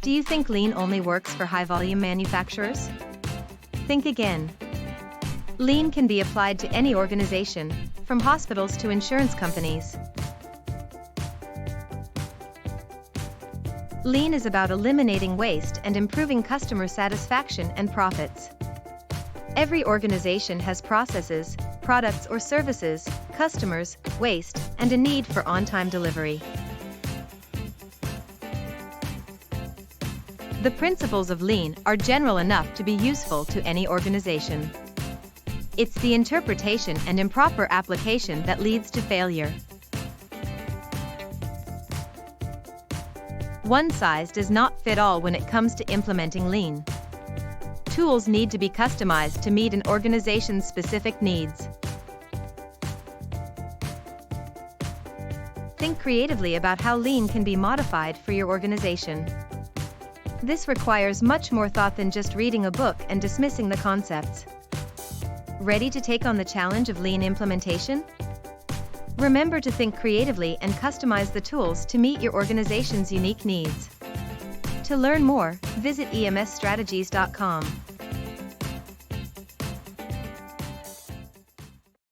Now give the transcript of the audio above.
Do you think Lean only works for high-volume manufacturers? Think again. Lean can be applied to any organization, from hospitals to insurance companies. Lean is about eliminating waste and improving customer satisfaction and profits. Every organization has processes, products or services, customers, waste, and a need for on-time delivery. The principles of Lean are general enough to be useful to any organization. It's the interpretation and improper application that leads to failure. One size does not fit all when it comes to implementing Lean. Tools need to be customized to meet an organization's specific needs. Think creatively about how Lean can be modified for your organization. This requires much more thought than just reading a book and dismissing the concepts. Ready to take on the challenge of Lean implementation? Remember to think creatively and customize the tools to meet your organization's unique needs. To learn more, visit emsstrategies.com.